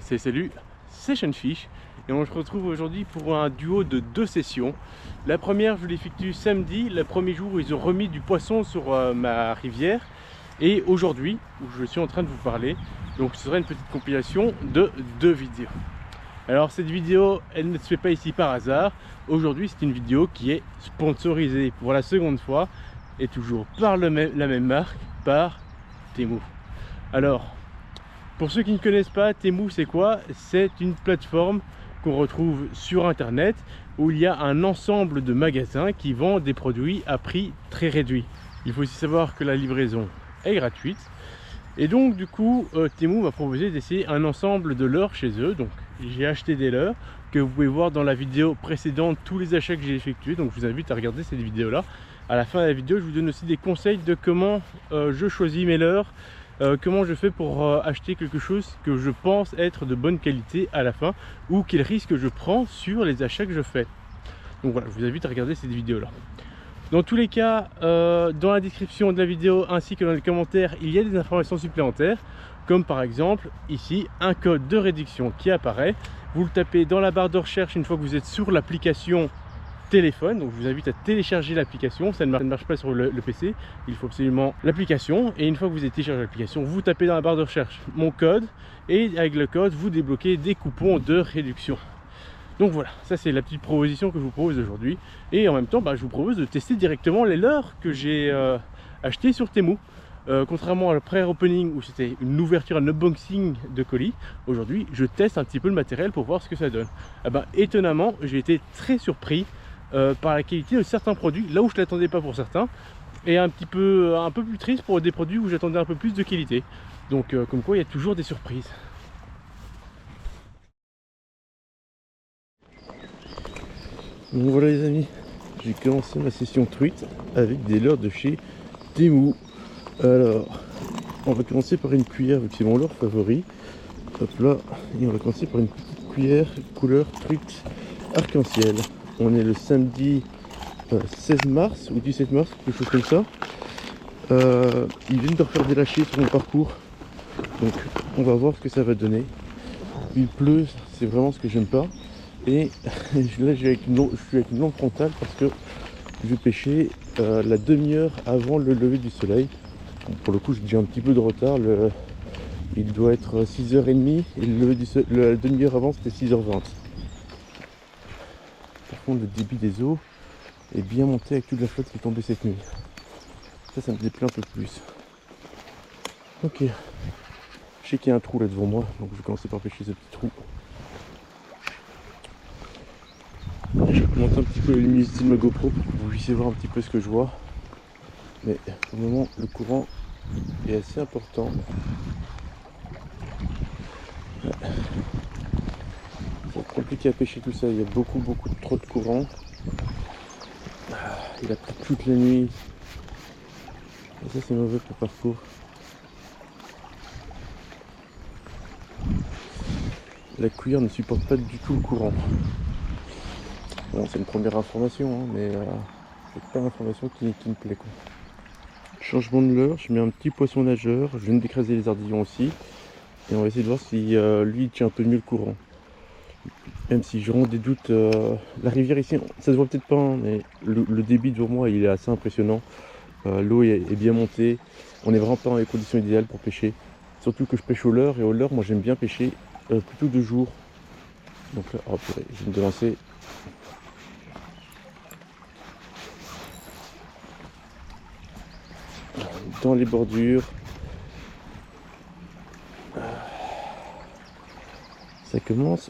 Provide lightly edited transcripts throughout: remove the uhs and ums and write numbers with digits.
Salut, c'est Seanfish et on se retrouve aujourd'hui pour un duo de 2 sessions. La première, je l'effectue samedi, le premier jour où ils ont remis du poisson sur ma rivière, et aujourd'hui où je suis en train de vous parler. Donc ce sera une petite compilation de 2 vidéos. Alors cette vidéo, elle ne se fait pas ici par hasard. Aujourd'hui c'est une vidéo qui est sponsorisée pour la seconde fois et toujours par la même marque, par Temu. Alors pour ceux qui ne connaissent pas, Temu c'est quoi? C'est une plateforme qu'on retrouve sur internet où il y a un ensemble de magasins qui vendent des produits à prix très réduit. Il faut aussi savoir que la livraison est gratuite. Et donc du coup, Temu m'a proposé d'essayer un ensemble de leurres chez eux. Donc j'ai acheté des leurres que vous pouvez voir dans la vidéo précédente, tous les achats que j'ai effectués. Donc je vous invite à regarder cette vidéo là. À la fin de la vidéo, je vous donne aussi des conseils de comment je choisis mes leurres. Comment je fais pour acheter quelque chose que je pense être de bonne qualité à la fin, ou quel risque je prends sur les achats que je fais. Donc voilà, je vous invite à regarder cette vidéo là. Dans tous les cas, dans la description de la vidéo ainsi que dans les commentaires, il y a des informations supplémentaires, comme par exemple ici un code de réduction qui apparaît. Vous le tapez dans la barre de recherche une fois que vous êtes sur l'application téléphone. Donc je vous invite à télécharger l'application, ça ne marche pas sur le PC, il faut absolument l'application. Et une fois que vous avez téléchargé l'application, vous tapez dans la barre de recherche mon code, et avec le code vous débloquez des coupons de réduction. Donc voilà, ça c'est la petite proposition que je vous propose aujourd'hui. Et en même temps, je vous propose de tester directement les leurres que j'ai achetés sur Temu. Contrairement à la pré-opening où c'était une ouverture, un unboxing de colis, aujourd'hui je teste un petit peu le matériel pour voir ce que ça donne. Étonnamment, j'ai été très surpris par la qualité de certains produits, là où je ne l'attendais pas pour certains, et un peu plus triste pour des produits où j'attendais un peu plus de qualité. Donc comme quoi il y a toujours des surprises. Donc voilà les amis, j'ai commencé ma session truite avec des leurres de chez Temu. Alors, on va commencer par une cuillère vu que c'est mon leurre favori. Hop là, et on va commencer par une petite cuillère couleur truite arc-en-ciel. On est le samedi 16 mars ou 17 mars, quelque chose comme ça. Ils viennent de refaire des lâchers sur mon parcours, donc on va voir ce que ça va donner. Il pleut, c'est vraiment ce que j'aime pas. Et là je suis avec une lampe frontale parce que je vais pêcher la demi-heure avant le lever du soleil. Pour le coup j'ai un petit peu de retard, il doit être 6h30 et la demi-heure avant c'était 6h20. Par contre le débit des eaux est bien monté avec toute la flotte qui est tombée cette nuit. Ça me déplaît un peu plus. Ok, je sais qu'il y a un trou là devant moi, donc je vais commencer par pêcher ce petit trou. Je vais monter un petit peu la luminosité de ma GoPro pour que vous puissiez voir un petit peu ce que je vois. Mais pour le moment le courant est assez important. C'est compliqué à pêcher tout ça, il y a trop de courant. Il a plu toute la nuit. Et ça c'est mauvais pour le parcours. La cuillère ne supporte pas du tout le courant. Bon, c'est une première information, hein, mais c'est pas l'information qui me plaît quoi. Changement de leurre, je mets un petit poisson nageur, je viens d'écraser les ardillons aussi. Et on va essayer de voir si lui il tient un peu mieux le courant. Même si j'aurai des doutes, la rivière ici, ça se voit peut-être pas, hein, mais le débit devant moi il est assez impressionnant. L'eau est bien montée, on est vraiment pas dans les conditions idéales pour pêcher. Surtout que je pêche au leurre, et au leurre moi j'aime bien pêcher plutôt de jour. Donc là, oh, purée, je viens de lancer. Dans les bordures. Ça commence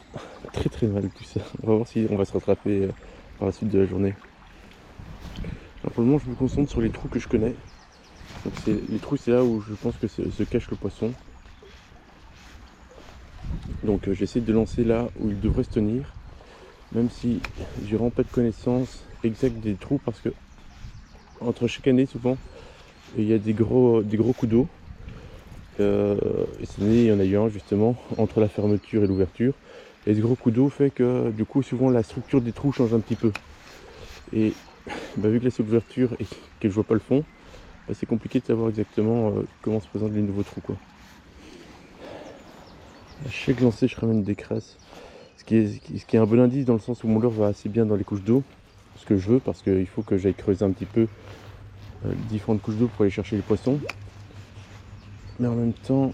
très mal tout ça. On va voir si on va se rattraper par la suite de la journée. Alors pour le moment je me concentre sur les trous que je connais. Donc les trous c'est là où je pense que se cache le poisson. Donc j'essaie de lancer là où il devrait se tenir. Même si j'ai vraiment pas de connaissance exacte des trous, parce que entre chaque année souvent il y a des gros coups d'eau. Et cette année il y en a eu un justement entre la fermeture et l'ouverture. Et ce gros coup d'eau fait que du coup souvent la structure des trous change un petit peu. Et vu que là c'est l'ouverture et que je vois pas le fond, c'est compliqué de savoir exactement comment se présentent les nouveaux trous quoi. À chaque lancer, je ramène des crasses. Ce qui est un bon indice dans le sens où mon leurre va assez bien dans les couches d'eau. Ce que je veux, parce qu'il faut que j'aille creuser un petit peu les différentes couches d'eau pour aller chercher les poissons. Mais en même temps,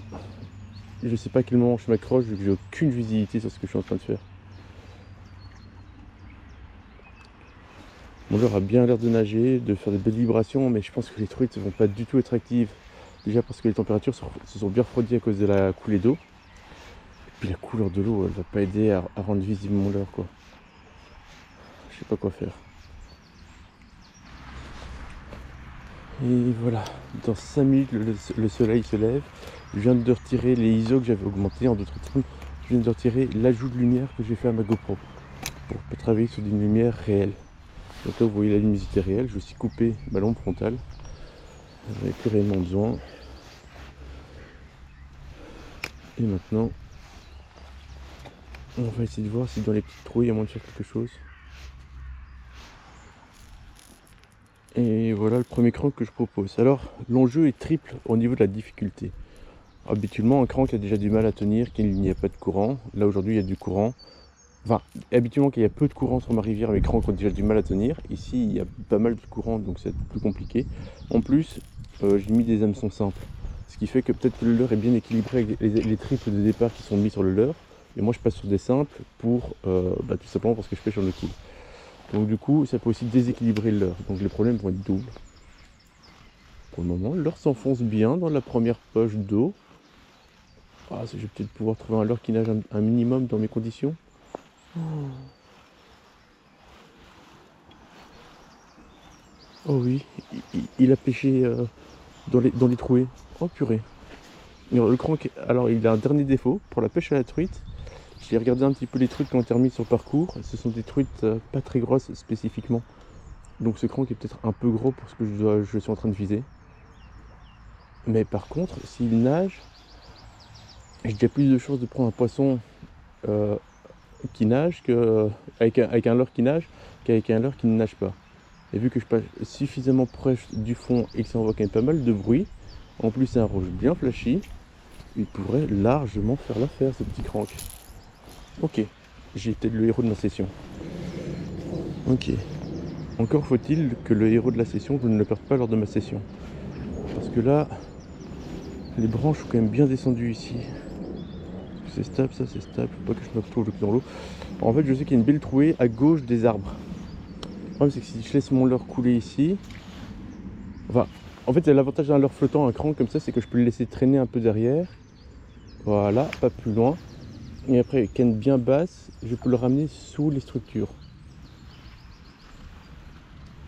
je sais pas à quel moment je m'accroche vu que j'ai aucune visibilité sur ce que je suis en train de faire. Mon leurre a bien l'air de nager, de faire des belles vibrations, mais je pense que les truites ne vont pas du tout être actives. Déjà parce que les températures se sont bien refroidies à cause de la coulée d'eau. Et puis la couleur de l'eau, elle va pas aider à rendre visible mon leurre, quoi. Je sais pas quoi faire. Et voilà, dans 5 minutes le soleil se lève. Je viens de retirer les ISO que j'avais augmentés en d'autres termes. Je viens de retirer l'ajout de lumière que j'ai fait à ma GoPro pour travailler sur une lumière réelle. Donc là vous voyez la luminosité réelle, je vais aussi couper ma lampe frontale. J'en avais plus réellement besoin. Et maintenant, on va essayer de voir si dans les petites trous il y a moyen de faire quelque chose. Et voilà le premier crank que je propose. Alors l'enjeu est triple au niveau de la difficulté. Habituellement un crank a déjà du mal à tenir, qu'il n'y a pas de courant. Là aujourd'hui il y a du courant. Enfin, habituellement qu'il y a peu de courant sur ma rivière, mes cranks ont déjà du mal à tenir. Ici il y a pas mal de courant donc c'est plus compliqué. En plus j'ai mis des hameçons simples. Ce qui fait que peut-être que le leurre est bien équilibré avec les triples de départ qui sont mis sur le leurre. Et moi je passe sur des simples pour tout simplement parce que je pêche en eau-cool. Donc du coup ça peut aussi déséquilibrer le leurre. Donc les problèmes vont être doubles. Pour le moment, le leurre s'enfonce bien dans la première poche d'eau. Ah, je vais peut-être pouvoir trouver un leurre qui nage un minimum dans mes conditions. Oh oui, il a pêché dans les trouées. Oh purée. Le crank, alors il a un dernier défaut pour la pêche à la truite. J'ai regardé un petit peu les truites qui ont été remises sur le parcours. Ce sont des truites pas très grosses spécifiquement. Donc ce crank est peut-être un peu gros pour ce que je suis en train de viser. Mais par contre, s'il nage, j'ai déjà plus de chances de prendre un poisson qui nage avec un leurre qui nage qu'avec un leurre qui ne nage pas. Et vu que je passe suffisamment proche du fond et que ça envoie quand même pas mal de bruit, en plus c'est un rouge bien flashy, il pourrait largement faire l'affaire ce petit crank. Ok, j'ai peut-être le héros de ma session. Ok, encore faut-il que le héros de la session, je ne le perde pas lors de ma session. Parce que là, les branches sont quand même bien descendues ici. C'est stable, ça c'est stable, faut pas que je me retrouve le cul dans l'eau. En fait je sais qu'il y a une belle trouée à gauche des arbres. Le problème c'est que si je laisse mon leurre couler ici, enfin, en fait l'avantage d'un leurre flottant, un crank comme ça, c'est que je peux le laisser traîner un peu derrière. Voilà, pas plus loin. Et après avec canne bien basse, je peux le ramener sous les structures.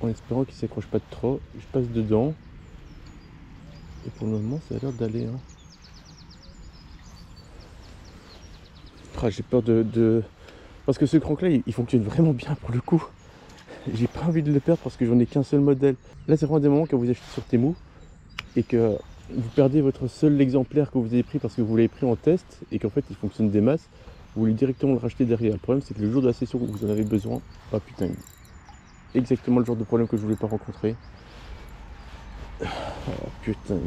En espérant qu'il ne s'accroche pas de trop. Je passe dedans. Et pour le moment ça a l'air d'aller. Hein. Ah, j'ai peur parce que ce crank là il fonctionne vraiment bien pour le coup. J'ai pas envie de le perdre parce que j'en ai qu'un seul modèle. Là c'est vraiment des moments quand vous achetez sur Temu et que vous perdez votre seul exemplaire que vous avez pris parce que vous l'avez pris en test et qu'en fait il fonctionne des masses, vous voulez directement le racheter derrière. Le problème c'est que le jour de la session où vous en avez besoin, ah putain, exactement le genre de problème que je voulais pas rencontrer. Oh putain,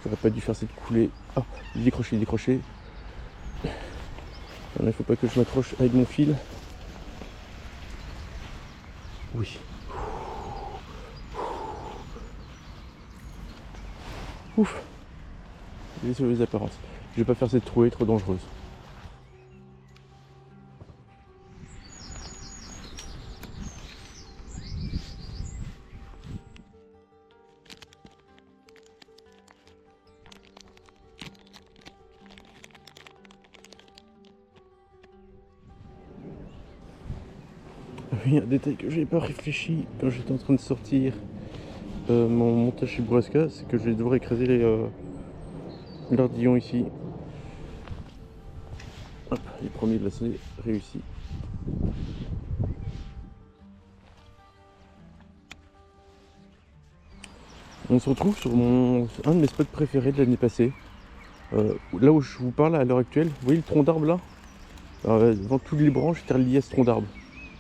j'aurais pas dû faire cette coulée. Ah, il est décroché. Il faut pas que je m'accroche avec mon fil. Oui. Ouf. J'ai sauvé les apparences. Je vais pas faire cette trouée trop dangereuse. Oui, un détail que j'ai pas réfléchi quand j'étais en train de sortir mon montage chez Bourrasca, c'est que je vais devoir écraser l'ardillon ici. Hop, les premiers glacés réussis. On se retrouve sur un de mes spots préférés de l'année passée. Là où je vous parle à l'heure actuelle, vous voyez le tronc d'arbre là? Devant toutes les branches, c'était relié à ce tronc d'arbre.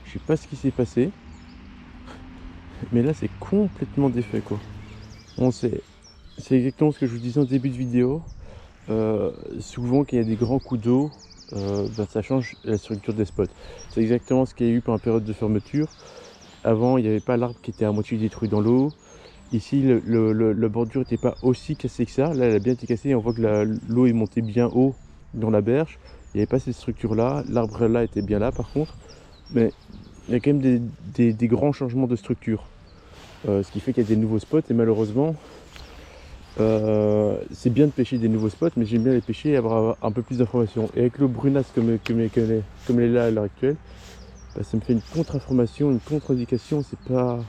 Je sais pas ce qui s'est passé, mais là c'est complètement défait quoi. C'est exactement ce que je vous disais en début de vidéo. souvent quand il y a des grands coups d'eau, ça change la structure des spots. C'est exactement ce qu'il y a eu pendant la période de fermeture. Avant, il n'y avait pas l'arbre qui était à moitié détruit dans l'eau. Ici, la bordure n'était pas aussi cassée que ça. Là, elle a bien été cassée et on voit que l'eau est montée bien haut dans la berge. Il n'y avait pas cette structure-là. L'arbre là était bien là par contre. Mais il y a quand même des grands changements de structure. Ce qui fait qu'il y a des nouveaux spots et malheureusement, c'est bien de pêcher des nouveaux spots, mais j'aime bien les pêcher et avoir un peu plus d'informations. Et avec l'eau brunasse comme elle est là à l'heure actuelle, ça me fait une contre-information, une contre-indication, c'est pas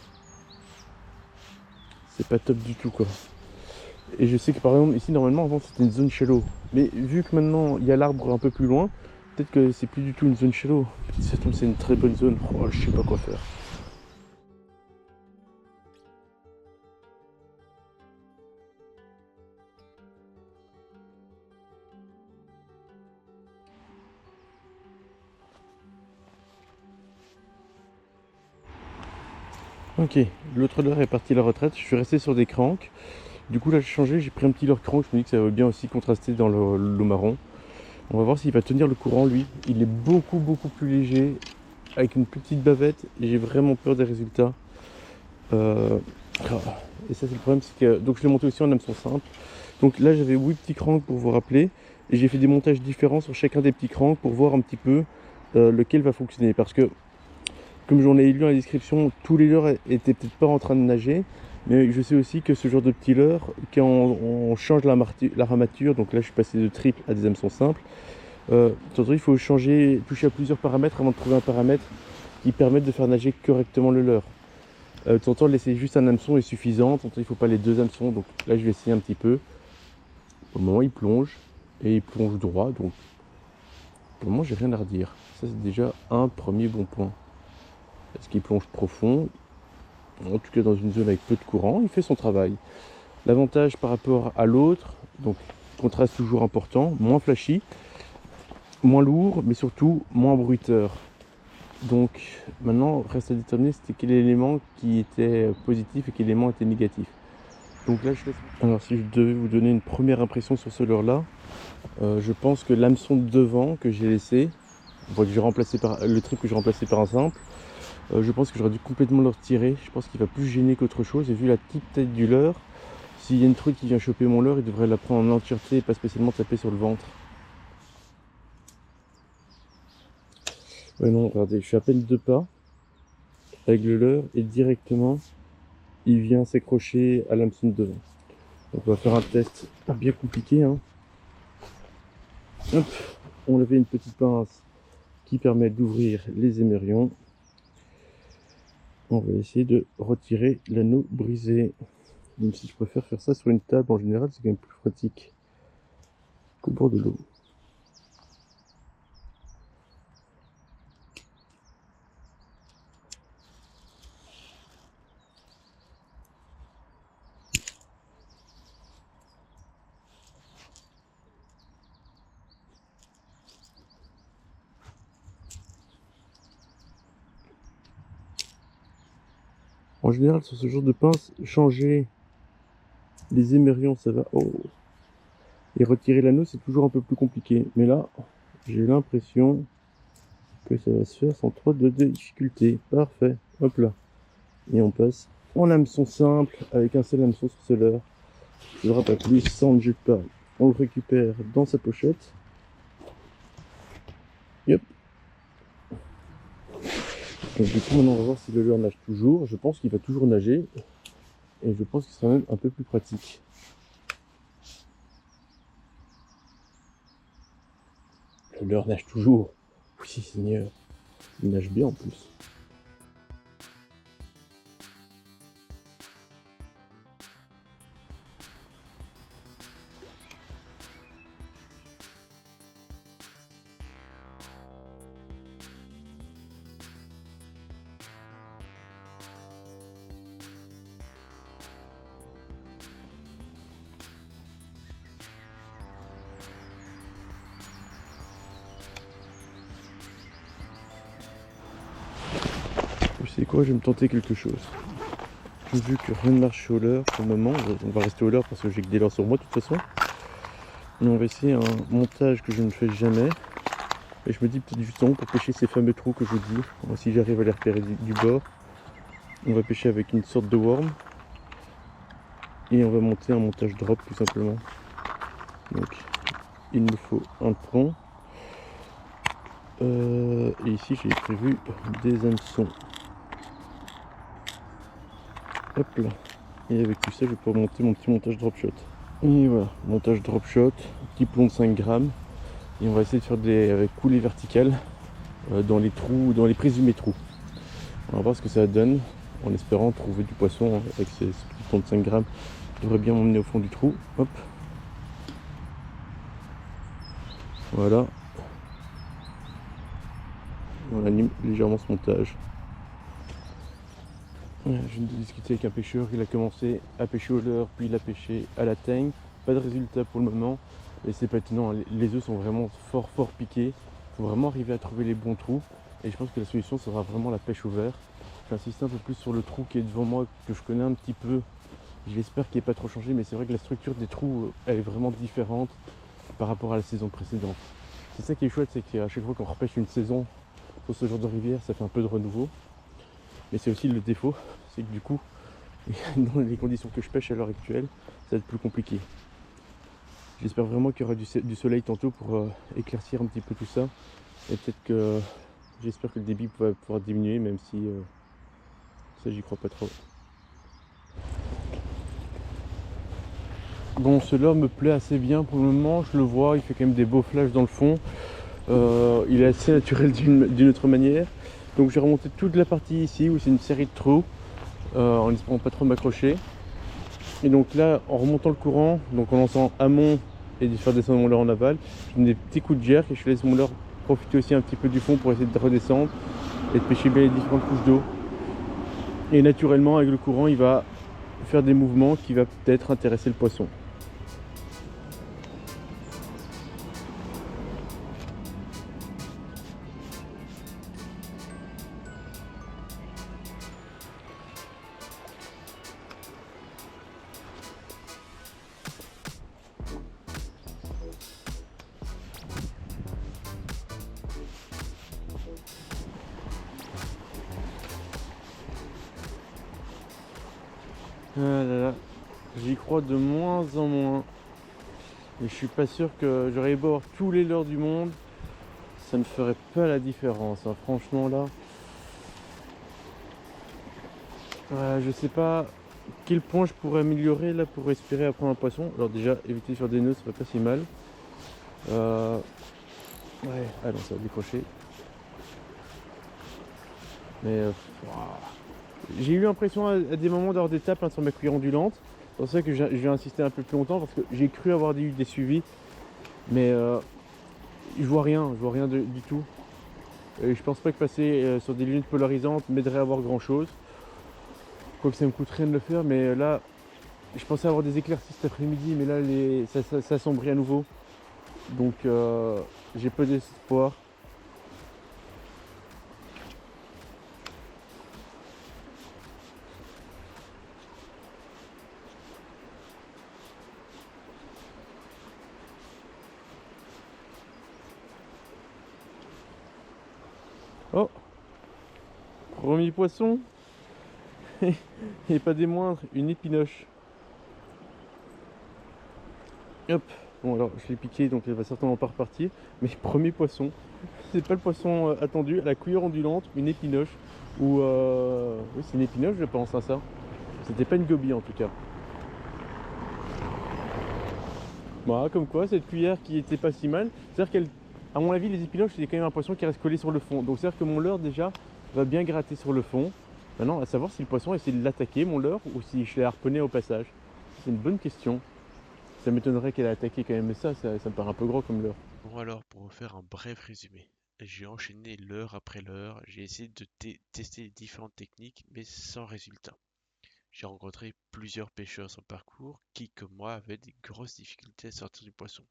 top du tout quoi. Et je sais que par exemple ici normalement avant c'était une zone shallow, mais vu que maintenant il y a l'arbre un peu plus loin, peut-être que c'est plus du tout une zone shallow. Ça tombe, c'est une très bonne zone. Oh, je sais pas quoi faire. Ok, l'autre leurre est parti à la retraite, je suis resté sur des cranks. Du coup là j'ai changé, j'ai pris un petit leurre crank, je me dis que ça va bien aussi contraster dans l'eau marron. On va voir s'il va tenir le courant lui. Il est beaucoup plus léger, avec une petite bavette, et j'ai vraiment peur des résultats. Et ça c'est le problème, c'est que donc je l'ai monté aussi en hameçon simple. Donc là j'avais 8 petits cranks pour vous rappeler, et j'ai fait des montages différents sur chacun des petits cranks pour voir un petit peu lequel va fonctionner. Parce que comme j'en ai lu dans la description, tous les leurres étaient peut-être pas en train de nager, mais je sais aussi que ce genre de petits leurres, quand on change la ramature, donc là je suis passé de triple à des hameçons simples, il faut toucher à plusieurs paramètres avant de trouver un paramètre qui permette de faire nager correctement le leurre. De temps en temps, laisser juste un hameçon est suffisant, de temps en temps, il ne faut pas les deux hameçons, donc là je vais essayer un petit peu. Au moment il plonge, et il plonge droit, donc pour le moment j'ai rien à redire. Ça c'est déjà un premier bon point. Est-ce qu'il plonge profond? En tout cas dans une zone avec peu de courant, il fait son travail. L'avantage par rapport à l'autre, donc contraste toujours important, moins flashy, moins lourd, mais surtout moins bruiteur. Donc maintenant reste à déterminer c'était quel élément qui était positif et quel élément était négatif. Donc là je laisse... Alors si je devais vous donner une première impression sur ce leurre là, je pense que l'hameçon de devant que j'ai laissé, que j'ai remplacé par le trip que j'ai remplacé par un simple, je pense que j'aurais dû complètement le retirer. Je pense qu'il va plus gêner qu'autre chose. Et vu la petite tête du leurre, s'il y a une truc qui vient choper mon leurre, il devrait la prendre en entièreté et pas spécialement taper sur le ventre. Ouais non, regardez, je suis à peine 2 pas avec le leurre et directement il vient s'accrocher à l'hameçon de devant. Donc on va faire un test pas bien compliqué. Hein. Hop, on avait une petite pince qui permet d'ouvrir les émerions. On va essayer de retirer l'anneau brisé. Même si je préfère faire ça sur une table, en général c'est quand même plus pratique qu'au bord de l'eau. En général sur ce genre de pince, changer les émerions ça va. Oh. Et retirer l'anneau c'est toujours un peu plus compliqué. Mais là, j'ai l'impression que ça va se faire sans trop de difficulté. Parfait. Hop là. Et on passe en hameçon simple avec un seul hameçon sur ce leurre. Il ne sera pas plus, ça on ne jette pas. On le récupère dans sa pochette. Yep. Donc du coup maintenant on va voir si le leurre nage toujours. Je pense qu'il va toujours nager. Et je pense qu'il sera même un peu plus pratique. Le leurre nage toujours. Oui Seigneur. Il nage bien en plus. Vous savez quoi, je vais me tenter quelque chose. Vu que rien ne marche au leurre pour le moment, on va rester au leurre parce que j'ai que des leurres sur moi de toute façon. Et on va essayer un montage que je ne fais jamais. Et je me dis peut-être justement pour pêcher ces fameux trous que je vous dis. Alors, si j'arrive à les repérer du bord, on va pêcher avec une sorte de worm. Et on va monter un montage drop tout simplement. Donc il me faut un tronc. Et ici j'ai prévu des hameçons. Hop là. Et avec tout ça je vais pouvoir monter mon petit montage drop shot. Et voilà, montage drop shot, petit plomb de 5 grammes. Et on va essayer de faire des coulées verticales dans les trous, dans les présumés trous. On va voir ce que ça donne, en espérant trouver du poisson avec ce petit plomb de 5 grammes. Il devrait bien m'emmener au fond du trou. Hop. Voilà. On anime légèrement ce montage. Voilà, je viens de discuter avec un pêcheur, il a commencé à pêcher au leurre, puis il a pêché à la teigne. Pas de résultat pour le moment, et c'est pas étonnant, les œufs sont vraiment fort piqués. Il faut vraiment arriver à trouver les bons trous, et je pense que la solution sera vraiment la pêche au verre. Je vais insister un peu plus sur le trou qui est devant moi, que je connais un petit peu. J'espère qu'il n'est pas trop changé, mais c'est vrai que la structure des trous, elle est vraiment différente par rapport à la saison précédente. C'est ça qui est chouette, c'est qu'à chaque fois qu'on repêche une saison sur ce genre de rivière, ça fait un peu de renouveau. Mais c'est aussi le défaut, c'est que du coup, dans les conditions que je pêche à l'heure actuelle, ça va être plus compliqué. J'espère vraiment qu'il y aura du soleil tantôt pour éclaircir un petit peu tout ça. Et peut-être que j'espère que le débit va pouvoir diminuer, même si ça j'y crois pas trop. Bon, ce leurre me plaît assez bien pour le moment, je le vois, il fait quand même des beaux flashs dans le fond. Il est assez naturel d'une autre manière. Donc j'ai remonté toute la partie ici où c'est une série de trous, en espérant pas trop m'accrocher. Et donc là, en remontant le courant, donc en lançant amont et de faire descendre mon leurre en aval, je mets des petits coups de jerk et je laisse mon leurre profiter aussi un petit peu du fond pour essayer de redescendre et de pêcher bien les différentes couches d'eau. Et naturellement, avec le courant, il va faire des mouvements qui va peut-être intéresser le poisson. Ah là là, j'y crois de moins en moins. Et je suis pas sûr que j'aurais beau avoir tous les leurres du monde, ça ne ferait pas la différence, hein. Franchement là, je sais pas quel point je pourrais améliorer là pour espérer apprendre un poisson. Alors déjà, éviter sur des nœuds, ça va pas si mal. Ouais, ah non, ça va décrocher. Mais j'ai eu l'impression à des moments d'avoir des tapes sur ma cuillère ondulante. C'est pour ça que je vais insister un peu plus longtemps parce que j'ai cru avoir eu des suivis. Mais je vois rien du tout. Et je pense pas que passer sur des lunettes polarisantes m'aiderait à voir grand chose. Quoique ça me coûte rien de le faire, mais là, je pensais avoir des éclaircies cet après-midi, mais là, ça assombrit à nouveau. Donc j'ai peu d'espoir. Oh, premier poisson. Et pas des moindres, une épinoche. Hop, bon alors je l'ai piqué donc elle va certainement pas repartir. Mais premier poisson, c'est pas le poisson attendu, à la cuillère ondulante, une épinoche. Ou oui c'est une épinoche je pense à ça. C'était pas une gobie en tout cas. Voilà, comme quoi cette cuillère qui était pas si mal. C'est-à-dire qu'elle, à mon avis les épinoches c'est quand même un poisson qui reste collé sur le fond. Donc c'est-à-dire que mon leurre déjà va bien gratter sur le fond. Maintenant à savoir si le poisson essaie de l'attaquer mon leurre ou si je l'ai harponné au passage. C'est une bonne question. Ça m'étonnerait qu'elle ait attaqué quand même, mais ça me paraît un peu gros comme leurre. Bon alors, pour vous faire un bref résumé, j'ai enchaîné l'heure après l'heure, j'ai essayé de tester les différentes techniques, mais sans résultat. J'ai rencontré plusieurs pêcheurs sur le parcours qui, comme moi, avaient des grosses difficultés à sortir du poisson.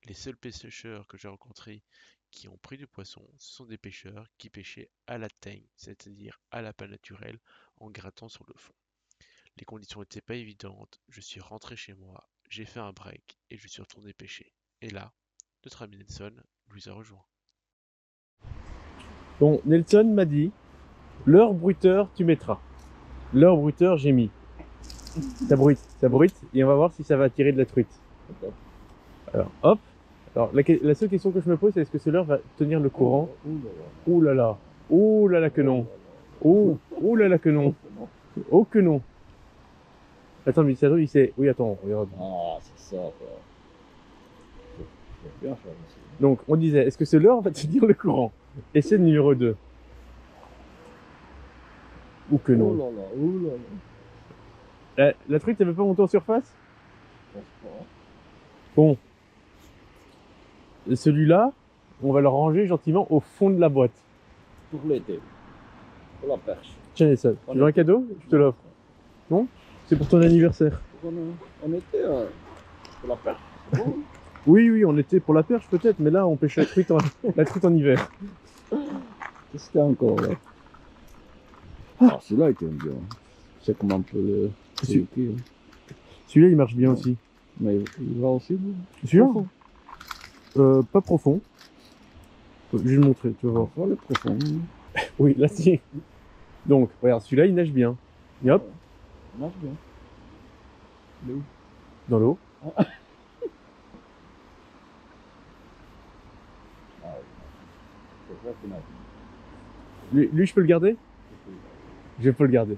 Les seuls pêcheurs que j'ai rencontrés qui ont pris du poisson, ce sont des pêcheurs qui pêchaient à la teigne, c'est-à-dire à l'appât naturel, en grattant sur le fond. Les conditions n'étaient pas évidentes, je suis rentré chez moi, j'ai fait un break et je suis retourné pêcher. Et là, notre ami Nelson nous a rejoint. Bon, Nelson m'a dit, l'heure bruteur, tu mettras. L'heure bruteur, j'ai mis. Ça bruite, et on va voir si ça va attirer de la truite. Alors, hop. Alors, la seule question que je me pose, c'est est-ce que ce leurre va tenir le courant? Ouh là là. Ouh là là que non. Ouh là là que non. Oh que non. Attends, mais ça il sait. Oui, attends, regarde. Ah, c'est ça, quoi. Faut bien faire aussi. Donc, on disait, est-ce que ce leurre va tenir le courant? Essai numéro 2. Ou que Oh non. là là, oh là là. La truite, elle veut pas monter en surface? Je pense pas. Bon. Celui-là, on va le ranger gentiment au fond de la boîte. Pour l'été. Pour la perche. Tiens, Nelson, tu veux un cadeau? Je te l'offre. Non? C'est pour ton anniversaire. On était pour la perche. C'est bon. Oui, on était pour la perche peut-être, mais là, on pêche la truite en hiver. Qu'est-ce qu'il y a encore là? Ah, celui-là il t'aime bien. C'est comme un peu le. Celui- C'est ok, hein. Celui-là, il marche bien aussi. Mais il va aussi, lui. Celui-là? Profond. Pas profond. Je vais le montrer, tu vas voir. Oh, le profond. Oui, là, si. Donc, regarde, celui-là, il nage bien. Et hop, Il marche bien. Il est où? dans l'eau. Ah oui. C'est vrai qu'il nage. Lui, je peux le garder? Je peux le garder.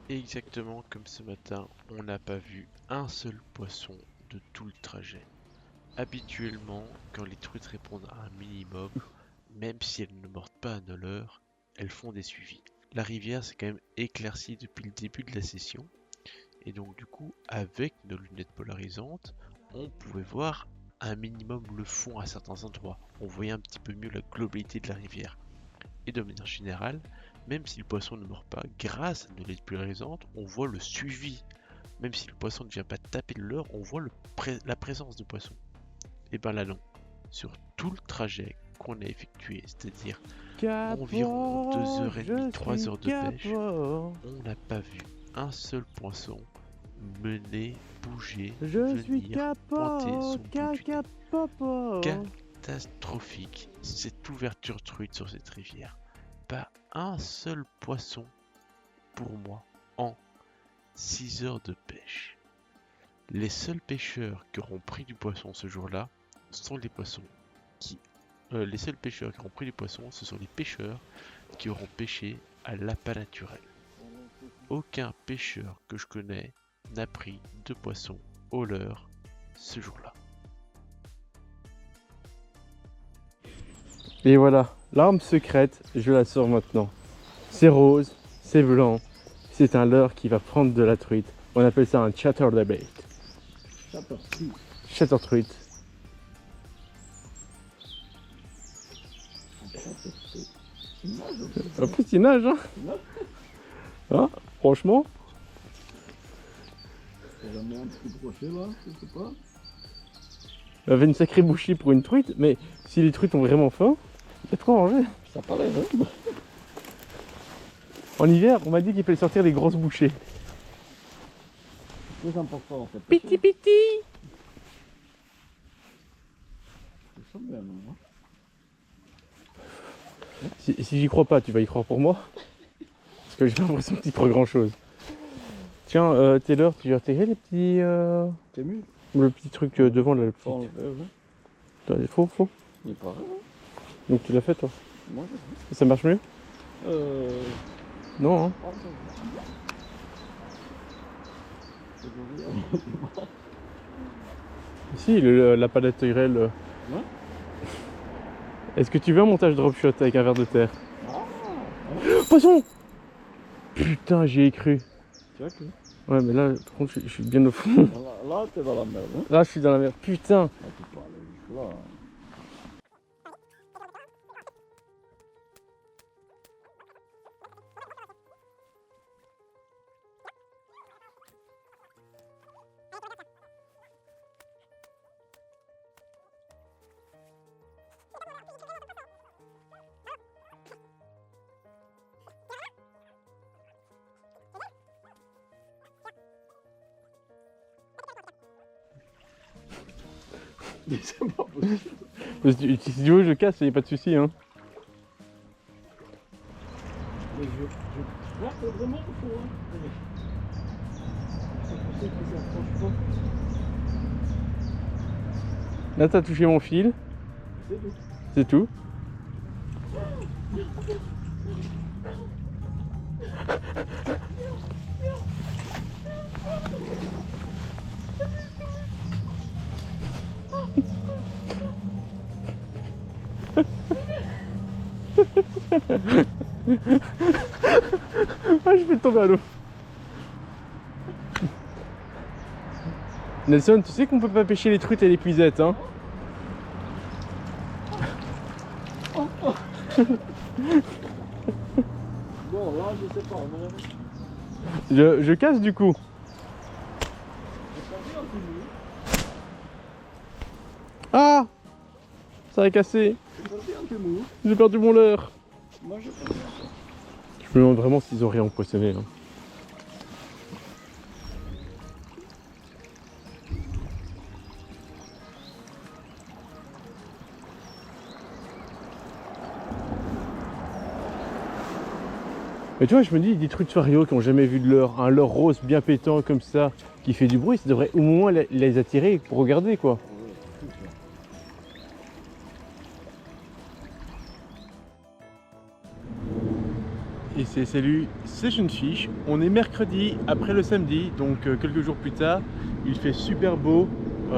Exactement comme ce matin, on n'a pas vu un seul poisson de tout le trajet. Habituellement, quand les truites répondent à un minimum, même si elles ne mordent pas à 9 heures, elles font des suivis. La rivière s'est quand même éclaircie depuis le début de la session, et donc du coup, avec nos lunettes polarisantes, on pouvait voir un minimum le fond à certains endroits. On voyait un petit peu mieux la globalité de la rivière. Et de manière générale, même si le poisson ne mord pas, grâce à nos lunettes polarisantes, on voit le suivi. Même si le poisson ne vient pas taper le leurre, on voit la présence de poisson. Et ben là non, sur tout le trajet qu'on a effectué, c'est-à-dire environ 2h30, 3 heures de pêche, on n'a pas vu un seul poisson mener, bouger, venir pointer son bout du nez. Catastrophique cette ouverture truite sur cette rivière. Pas un seul poisson pour moi en 6 heures de pêche. Les seuls pêcheurs qui auront pris du poisson ce jour-là sont les poissons qui... les seuls pêcheurs qui auront pris du poisson, ce sont les pêcheurs qui auront pêché à l'appât naturel. Aucun pêcheur que je connais n'a pris de poisson au leurre ce jour-là. Et voilà, l'arme secrète, je la sors maintenant. C'est rose, c'est blanc, c'est un leurre qui va prendre de la truite. On appelle ça un chatterbait. Chatter truite. En plus, il nage, hein. Hein, franchement. On met un petit crochet là, je sais pas. Il avait une sacrée bouchée pour une truite, mais si les truites ont vraiment faim, il y a de quoi manger. Ça paraît, hein? En hiver, on m'a dit qu'il fallait sortir des grosses bouchées. C'est très important en fait. Piti piti. C'est ça bien, non? Si j'y crois pas, tu vas y croire pour moi. Parce que j'ai l'impression que tu crois grand chose. Tiens, Taylor, tu as intégré les petits. C'est mieux. Le petit truc devant là, le petit. Faut enlever, ouais. Attends, faut. Il paraît, hein? Donc tu l'as fait toi. Moi, je Ça marche mieux? Non, hein. Si, la palette Tyrell. Ouais. Est-ce que tu veux un montage drop shot avec un verre de terre? Poisson! Putain, j'y ai cru. Tu vois que... Ouais, mais là, par contre, je suis bien au fond. Là, t'es dans la merde, hein? Là, je suis dans la mer. Putain! Là, tu peux aller jusque-là, hein. Mais c'est pas possible. Si tu veux, je casse, il n'y a pas de souci. Hein. Mais je reste vraiment au fond. Là, t'as touché mon fil. C'est tout. Ah, je vais tomber à l'eau. Nelson, tu sais qu'on peut pas pêcher les truites et les puisettes, hein? Bon, là, je sais pas. Je casse du coup. Ah! Ça a cassé. J'ai perdu mon leurre. Moi, je Je me demande vraiment s'ils ont rien empoisonné. Hein. Mais tu vois, je me dis, des trucs de Fario qui n'ont jamais vu de leurre, un leurre rose bien pétant comme ça, qui fait du bruit, ça devrait au moins les attirer pour regarder quoi. Et c'est salut, c'est Session Fish. On est mercredi après le samedi, donc quelques jours plus tard. Il fait super beau,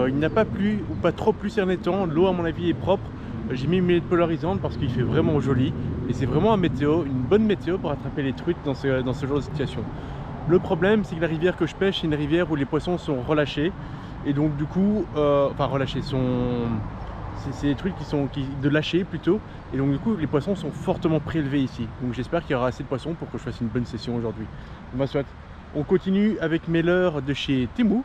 il n'a pas plu ou pas trop plu ces derniers temps. L'eau à mon avis est propre. J'ai mis une lunette polarisante parce qu'il fait vraiment joli. Et c'est vraiment une bonne météo pour attraper les truites dans ce genre de situation. Le problème, c'est que la rivière que je pêche, c'est une rivière où les poissons sont relâchés. Et donc du coup, enfin relâchés, c'est des trucs de lâcher plutôt. Et donc du coup, les poissons sont fortement prélevés ici. Donc j'espère qu'il y aura assez de poissons pour que je fasse une bonne session aujourd'hui. Bon, soit. On continue avec mes leurres de chez Temu.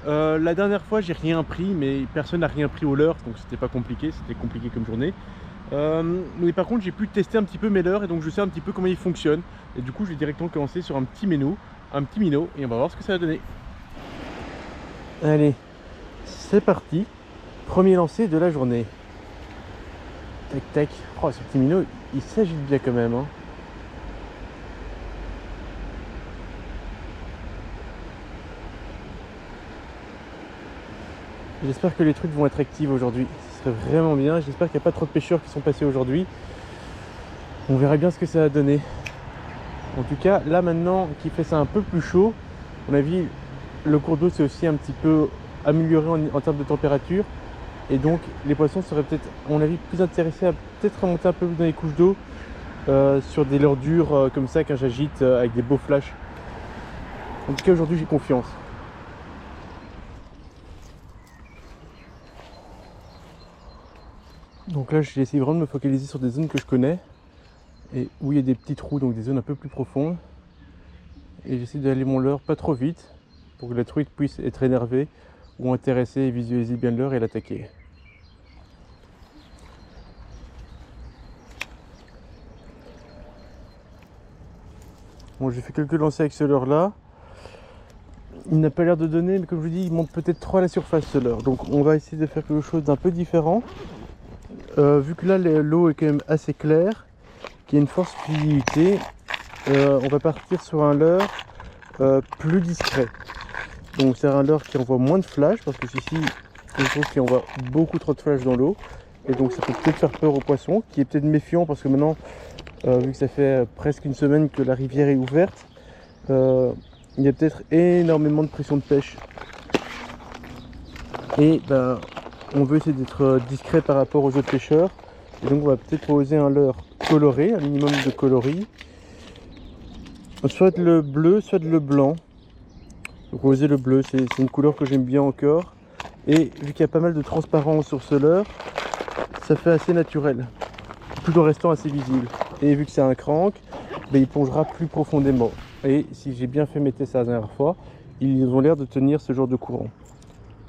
La dernière fois, j'ai rien pris, mais personne n'a rien pris au leurre, donc c'était pas compliqué, c'était compliqué comme journée. Mais par contre, j'ai pu tester un petit peu mes leurres et donc je sais un petit peu comment ils fonctionnent. Et du coup, je vais directement commencer sur un petit minot, et on va voir ce que ça va donner. Allez, c'est parti. Premier lancer de la journée. Tac tac. Oh, ce petit minot, il s'agite bien quand même. Hein. J'espère que les trucs vont être actifs aujourd'hui. Ce serait vraiment bien. J'espère qu'il n'y a pas trop de pêcheurs qui sont passés aujourd'hui. On verra bien ce que ça va donner. En tout cas, là maintenant qu'il fait ça un peu plus chaud, à mon avis, le cours d'eau s'est aussi un petit peu amélioré en termes de température. Et donc les poissons seraient peut-être, à mon avis, plus intéressés à peut-être remonter un peu dans les couches d'eau sur des leurres dures comme ça quand j'agite avec des beaux flashs. En tout cas, aujourd'hui, j'ai confiance. Donc là, j'ai essayé vraiment de me focaliser sur des zones que je connais et où il y a des petits trous, donc des zones un peu plus profondes. Et j'essaie d'aller mon leurre pas trop vite pour que la truite puisse être énervée ou intéressée et visualiser bien le leurre et l'attaquer. Bon, j'ai fait quelques lancers avec ce leurre là. Il n'a pas l'air de donner, mais comme je vous dis, il monte peut-être trop à la surface ce leurre. Donc on va essayer de faire quelque chose d'un peu différent. Vu que là l'eau est quand même assez claire, qu'il y a une forte fluidité, on va partir sur un leurre plus discret. Donc c'est un leurre qui envoie moins de flash, parce que ici je trouve qu'il envoie beaucoup trop de flash dans l'eau. Et donc ça peut peut-être faire peur aux poissons, qui est peut-être méfiant parce que maintenant, vu que ça fait presque une semaine que la rivière est ouverte, il y a peut-être énormément de pression de pêche. Et ben, on veut essayer d'être discret par rapport aux autres pêcheurs. Et donc on va peut-être proposer un leurre coloré, un minimum de coloris. Soit le bleu, soit le blanc. Donc proposer le bleu, c'est une couleur que j'aime bien encore. Et vu qu'il y a pas mal de transparence sur ce leurre, ça fait assez naturel, tout en restant assez visible. Et vu que c'est un crank, ben, il plongera plus profondément. Et si j'ai bien fait mes tests la dernière fois, ils ont l'air de tenir ce genre de courant.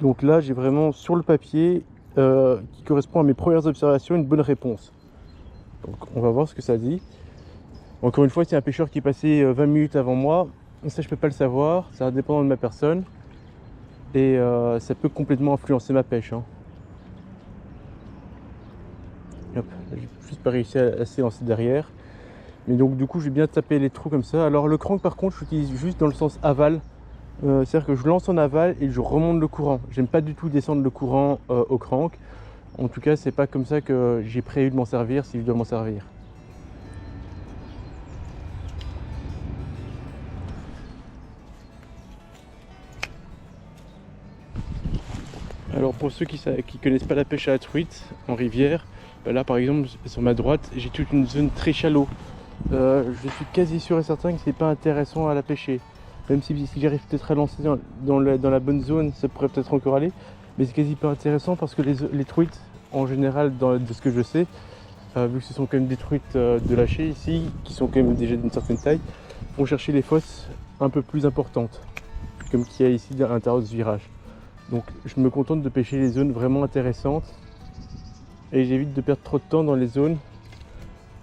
Donc là, j'ai vraiment sur le papier, qui correspond à mes premières observations, une bonne réponse. Donc on va voir ce que ça dit. Encore une fois, c'est un pêcheur qui est passé 20 minutes avant moi. Ça, je peux pas le savoir, c'est indépendant de ma personne. Et ça peut complètement influencer ma pêche. Hein. Hop, j'ai juste pas réussi à se lancer derrière. Mais donc du coup j'ai bien tapé les trous comme ça. Alors le crank par contre j'utilise juste dans le sens aval. C'est-à-dire que je lance en aval et je remonte le courant. J'aime pas du tout descendre le courant au crank. En tout cas c'est pas comme ça que j'ai prévu de m'en servir si je dois m'en servir. Alors pour ceux qui connaissent pas la pêche à la truite en rivière, là par exemple sur ma droite j'ai toute une zone très shallow. Je suis quasi sûr et certain que c'est pas intéressant à la pêcher. Même si j'arrive peut-être à lancer dans la bonne zone, ça pourrait peut-être encore aller. Mais c'est quasi pas intéressant parce que les truites, en général, de ce que je sais, vu que ce sont quand même des truites de lâcher ici, qui sont quand même déjà d'une certaine taille, vont chercher les fosses un peu plus importantes, comme qu'il y a ici à l'intérieur de ce virage. Donc je me contente de pêcher les zones vraiment intéressantes et j'évite de perdre trop de temps dans les zones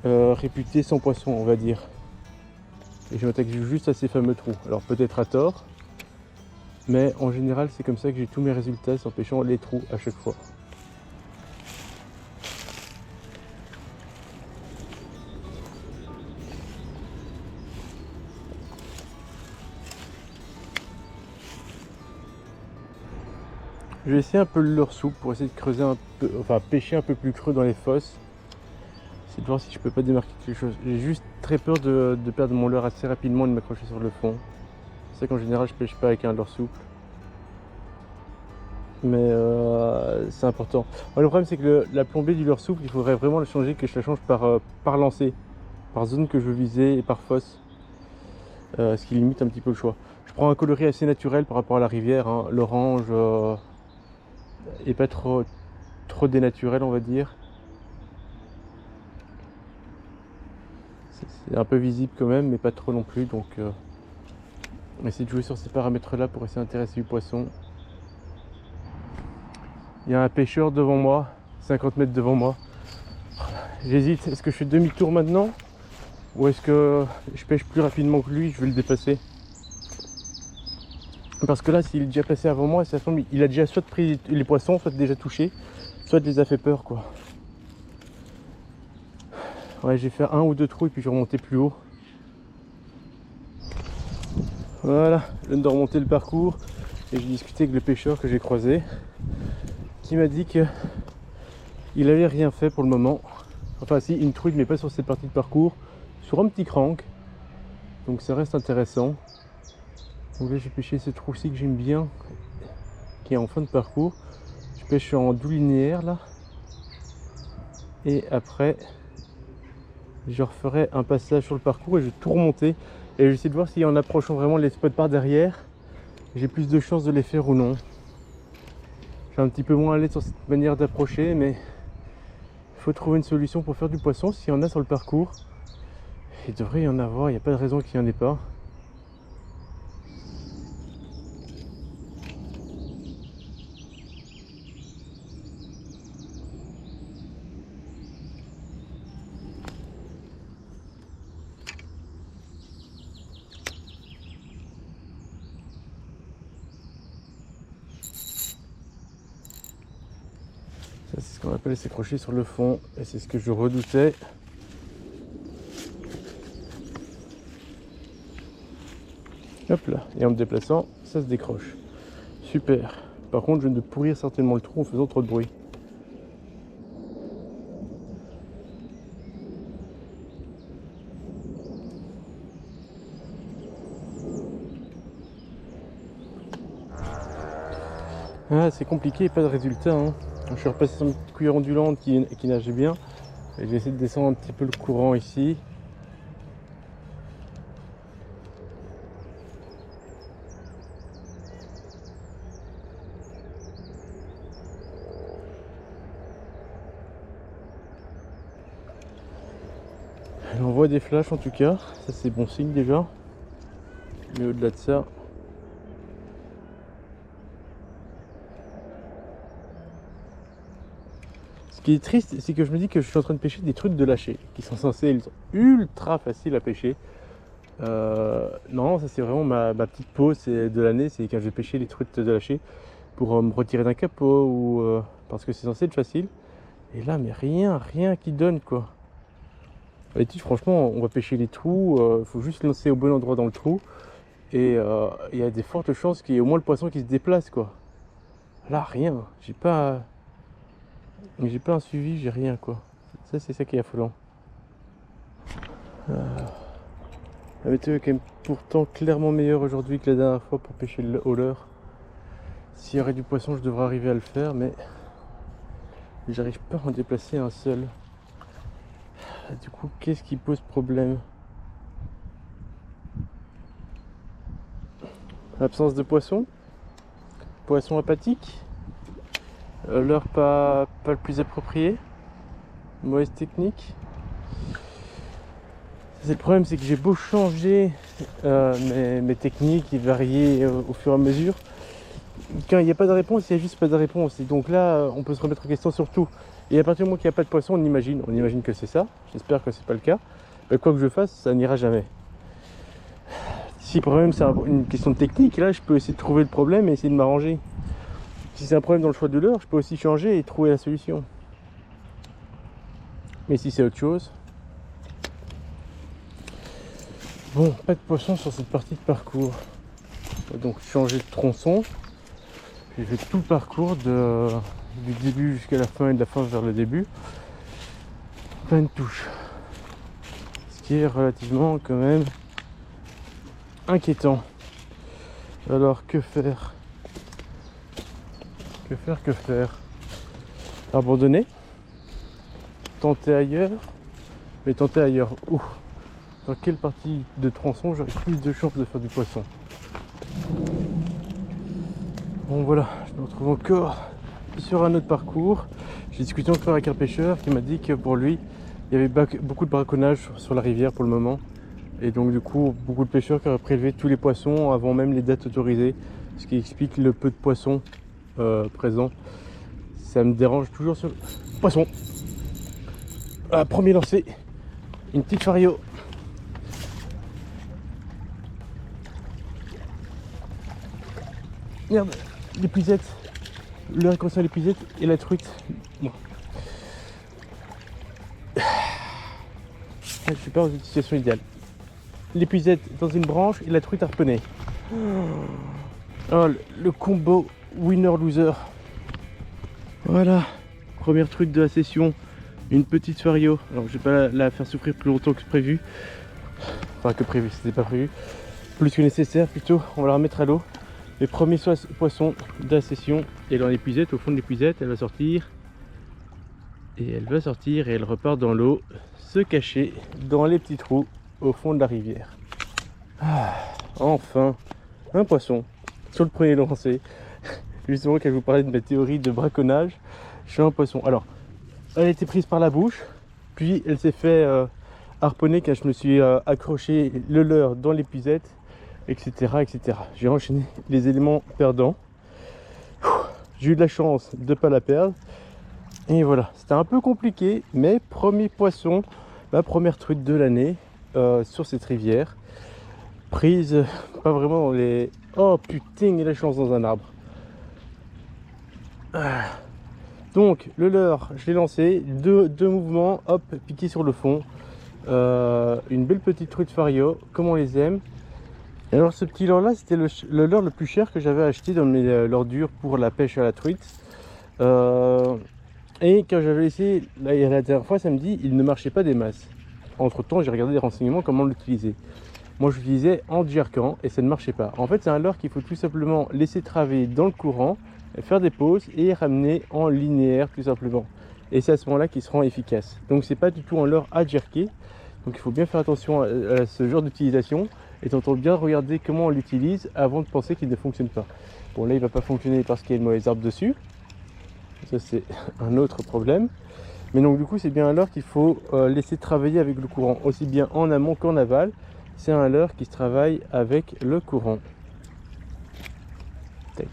réputées sans poisson, on va dire. Et je m'attaque juste à ces fameux trous. Alors peut-être à tort, mais en général c'est comme ça que j'ai tous mes résultats, en pêchant les trous à chaque fois. Je vais essayer un peu le leurre souple pour essayer de creuser un peu, enfin pêcher un peu plus creux dans les fosses. C'est de voir si je peux pas démarquer quelque chose. J'ai juste très peur de perdre mon leurre assez rapidement et de m'accrocher sur le fond. C'est qu'en général je pêche pas avec un leurre souple. Mais c'est important. Alors, le problème c'est que la plombée du leurre souple, il faudrait vraiment le changer, que je la change par lancer, par zone que je veux viser et par fosse. Ce qui limite un petit peu le choix. Je prends un coloris assez naturel par rapport à la rivière, hein. L'orange et pas trop dénaturel on va dire. C'est un peu visible quand même mais pas trop non plus, donc on essaie de jouer sur ces paramètres là pour essayer d'intéresser du poisson. Il y a un pêcheur devant moi, 50 mètres devant moi. J'hésite, est-ce que je fais demi-tour maintenant ou est-ce que je pêche plus rapidement que lui, je vais le dépasser? Parce que là, s'il est déjà passé avant moi, ça semble il a déjà soit pris les poissons, soit déjà touché, soit les a fait peur quoi. Ouais, j'ai fait un ou deux trous et puis je vais remonter plus haut. Voilà, je viens de remonter le parcours et j'ai discuté avec le pêcheur que j'ai croisé qui m'a dit que il avait rien fait pour le moment. Enfin si, une truite mais pas sur cette partie de parcours, sur un petit crank. Donc ça reste intéressant. Donc là j'ai pêché ce trou-ci que j'aime bien, qui est en fin de parcours. Je pêche en doux linéaire là. Et après je referai un passage sur le parcours et je vais tout remonter. Et je vais essayer de voir si en approchant vraiment les spots par derrière, j'ai plus de chances de les faire ou non. Je suis un petit peu moins à l'aise sur cette manière d'approcher, mais il faut trouver une solution pour faire du poisson. S'il y en a sur le parcours, il devrait y en avoir, il n'y a pas de raison qu'il n'y en ait pas. Ça c'est ce qu'on appelle s'accrocher sur le fond et c'est ce que je redoutais. Hop là, et en me déplaçant, ça se décroche. Super. Par contre, je viens de pourrir certainement le trou en faisant trop de bruit. Ah, c'est compliqué, pas de résultat, hein. Je suis repassé sur une petite cuillère ondulante qui nageait bien. Et j'ai essayé de descendre un petit peu le courant ici. On voit des flashs en tout cas, ça c'est bon signe déjà. Mais au-delà de ça, ce qui est triste, c'est que je me dis que je suis en train de pêcher des trucs de lâcher qui sont censés être ultra faciles à pêcher. Non, ça c'est vraiment ma petite pause de l'année, c'est quand je vais pêcher les trucs de lâcher pour me retirer d'un capot ou parce que c'est censé être facile. Et là, mais rien qui donne quoi. Les tiges, franchement, on va pêcher les trous, faut juste lancer au bon endroit dans le trou. Et il y a des fortes chances qu'il y ait au moins le poisson qui se déplace quoi. Là, rien. J'ai pas un suivi, j'ai rien quoi. Ça, c'est ça qui est affolant. La météo est quand même pourtant clairement meilleure aujourd'hui que la dernière fois pour pêcher au leurre. S'il y aurait du poisson, je devrais arriver à le faire, mais j'arrive pas à en déplacer un seul. Du coup, qu'est-ce qui pose problème? L'absence de poisson? Poisson apathique? Leurre pas le plus approprié? Mauvaise technique? C'est le problème, c'est que j'ai beau changer mes techniques et varier au fur et à mesure. Quand il n'y a pas de réponse, il n'y a juste pas de réponse. Et donc là, on peut se remettre en question sur tout. Et à partir du moment qu'il n'y a pas de poisson, on imagine que c'est ça. J'espère que c'est pas le cas. Mais quoi que je fasse, ça n'ira jamais. Si le problème c'est une question de technique, là je peux essayer de trouver le problème et essayer de m'arranger. Si c'est un problème dans le choix de leurre, je peux aussi changer et trouver la solution. Mais si c'est autre chose... Bon, pas de poisson sur cette partie de parcours. On va donc changer de tronçon. J'ai fait tout le parcours du début jusqu'à la fin et de la fin vers le début. Plein de touches. Ce qui est relativement quand même inquiétant. Alors que faire? Que faire? Abandonner? Tenter ailleurs? Mais tenter ailleurs où? Dans quelle partie de tronçon j'aurais plus de chances de faire du poisson? Bon voilà, je me retrouve encore sur un autre parcours. J'ai discuté encore avec un pêcheur qui m'a dit que pour lui, il y avait beaucoup de braconnage sur la rivière pour le moment. Et donc du coup, beaucoup de pêcheurs qui auraient prélevé tous les poissons avant même les dates autorisées. Ce qui explique le peu de poissons présents. Ça me dérange toujours sur... Poisson! Premier lancé, une petite fario. Merde, l'épuisette. Le inconscient, l'épuisette et la truite. Bon. Je suis pas dans une situation idéale. L'épuisette dans une branche et la truite harponnée. Oh, le combo winner-loser. Voilà, première truite de la session. Une petite fario. Alors je vais pas la faire souffrir plus longtemps que prévu. Enfin que prévu, c'était pas prévu. Plus que nécessaire plutôt. On va la remettre à l'eau. Les premiers poissons de la session. Et dans l'épuisette, au fond de l'épuisette, elle va sortir. Et elle va sortir et elle repart dans l'eau, se cacher dans les petits trous au fond de la rivière. Enfin, un poisson sur le premier lancé. Justement, quand je vous parlais de ma théorie de braconnage, je suis un poisson. Alors, elle a été prise par la bouche, puis elle s'est fait harponner quand je me suis accroché le leurre dans l'épuisette, etc., etc. J'ai enchaîné les éléments perdants. J'ai eu de la chance de ne pas la perdre. Et voilà, c'était un peu compliqué, mais premier poisson, ma première truite de l'année sur cette rivière. Prise, pas vraiment dans les... Oh putain, il a la chance dans un arbre. Donc, le leurre, je l'ai lancé, deux mouvements, hop, piqué sur le fond. Une belle petite truite fario, comme on les aime. Et alors, ce petit leurre là, c'était le leurre le plus cher que j'avais acheté dans mes leurres dures pour la pêche à la truite. Et quand j'avais essayé la dernière fois samedi, il ne marchait pas des masses. Entre temps, j'ai regardé des renseignements comment l'utiliser. Moi, je l'utilisais en jerkant et ça ne marchait pas. En fait, c'est un leurre qu'il faut tout simplement laisser travailler dans le courant, faire des pauses et ramener en linéaire tout simplement. Et c'est à ce moment-là qu'il se rend efficace. Donc, c'est pas du tout un leurre à jerker. Donc, il faut bien faire attention à ce genre d'utilisation et tenter bien regarder comment on l'utilise avant de penser qu'il ne fonctionne pas. Bon, là, il ne va pas fonctionner parce qu'il y a une mauvaise arbre dessus. Ça, c'est un autre problème. Mais donc, du coup, c'est bien un leurre qu'il faut laisser travailler avec le courant, aussi bien en amont qu'en aval. C'est un leurre qui se travaille avec le courant. Tac.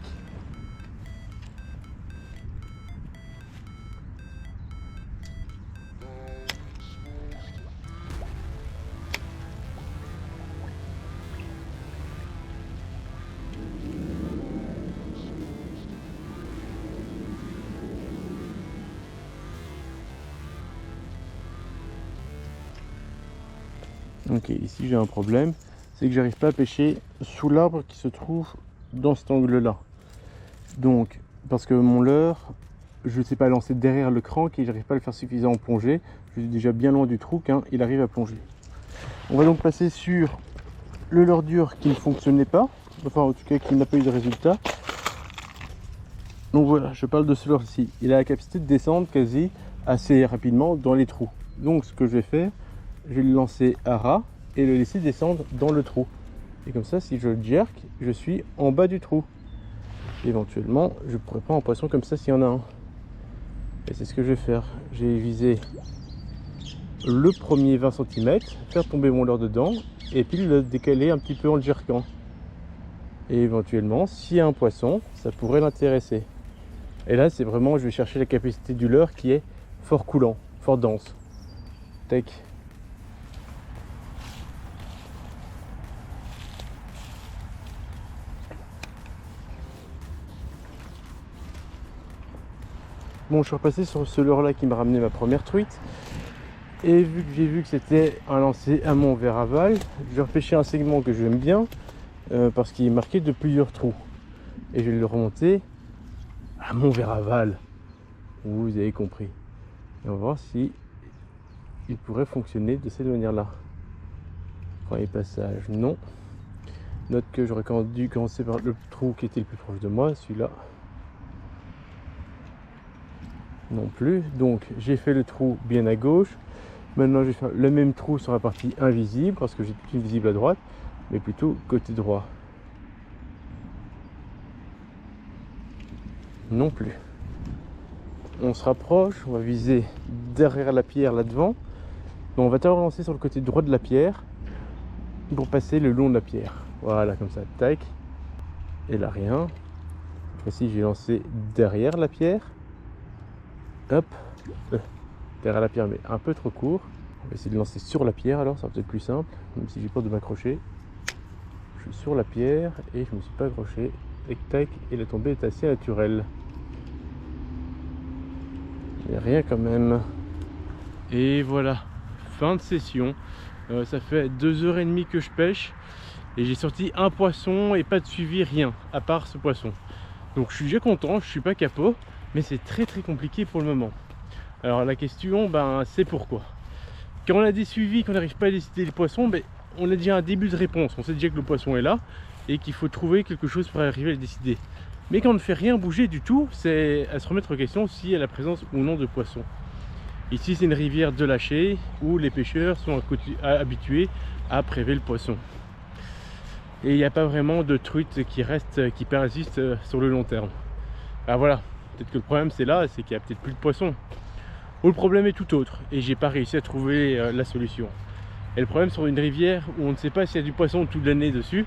Ok, ici j'ai un problème, c'est que j'arrive pas à pêcher sous l'arbre qui se trouve dans cet angle-là. Donc, parce que mon leurre, je ne sais pas lancer derrière le crank et j'arrive pas à le faire suffisamment plonger. Je suis déjà bien loin du trou quand il arrive à plonger. On va donc passer sur le leurre dur qui ne fonctionnait pas, enfin en tout cas qui n'a pas eu de résultat. Donc voilà, je parle de ce leurre-ci. Il a la capacité de descendre quasi assez rapidement dans les trous. Donc ce que je vais faire, je vais le lancer à ras et le laisser descendre dans le trou. Et comme ça, si je le jerk, je suis en bas du trou. Éventuellement, je pourrais prendre un poisson comme ça s'il y en a un. Et c'est ce que je vais faire. J'ai visé le premier 20 cm, faire tomber mon leurre dedans et puis le décaler un petit peu en le jerkant. Et éventuellement, s'il y a un poisson, ça pourrait l'intéresser. Et là, c'est vraiment, je vais chercher la capacité du leurre qui est fort coulant, fort dense. Tac. Bon, je suis repassé sur ce leurre là qui m'a ramené ma première truite. Et vu que j'ai vu que c'était un lancer amont vers aval, je vais repêcher un segment que j'aime bien parce qu'il est marqué de plusieurs trous. Et je vais le remonter amont vers aval. Vous avez compris. Et on va voir si il pourrait fonctionner de cette manière-là. Premier passage, non. Note que j'aurais dû commencer par le trou qui était le plus proche de moi, celui-là. Non plus. Donc j'ai fait le trou bien à gauche. Maintenant je vais faire le même trou sur la partie invisible parce que j'ai tout visible à droite, mais plutôt côté droit. Non plus. On se rapproche, on va viser derrière la pierre là devant. Donc on va d'abord lancer sur le côté droit de la pierre pour passer le long de la pierre. Voilà, comme ça, tac. Et là rien. Ici j'ai lancé derrière la pierre. Hop. Derrière la pierre mais un peu trop court. On va essayer de lancer sur la pierre alors, ça va peut-être plus simple, même si j'ai peur de m'accrocher. Je suis sur la pierre et je me suis pas accroché. Tac tac, et la tombée est assez naturelle. Il n'y a rien quand même. Et voilà, fin de session. Ça fait 2h30 que je pêche et j'ai sorti un poisson et pas de suivi, rien à part ce poisson. Donc je suis déjà content, je suis pas capot, mais c'est très compliqué pour le moment. Alors la question, c'est pourquoi. Quand on a des suivis, qu'on n'arrive pas à décider le poisson, on a déjà un début de réponse. On sait déjà que le poisson est là et qu'il faut trouver quelque chose pour arriver à le décider. Mais quand on ne fait rien bouger du tout, c'est à se remettre en question s'il y a la présence ou non de poissons. Ici c'est une rivière de lâcher où les pêcheurs sont habitués à prélever le poisson. Et il n'y a pas vraiment de truites qui persistent sur le long terme. Voilà, peut-être que le problème c'est là, c'est qu'il n'y a peut-être plus de poissons. Ou le problème est tout autre et j'ai pas réussi à trouver la solution. Et le problème sur une rivière où on ne sait pas s'il y a du poisson toute l'année dessus,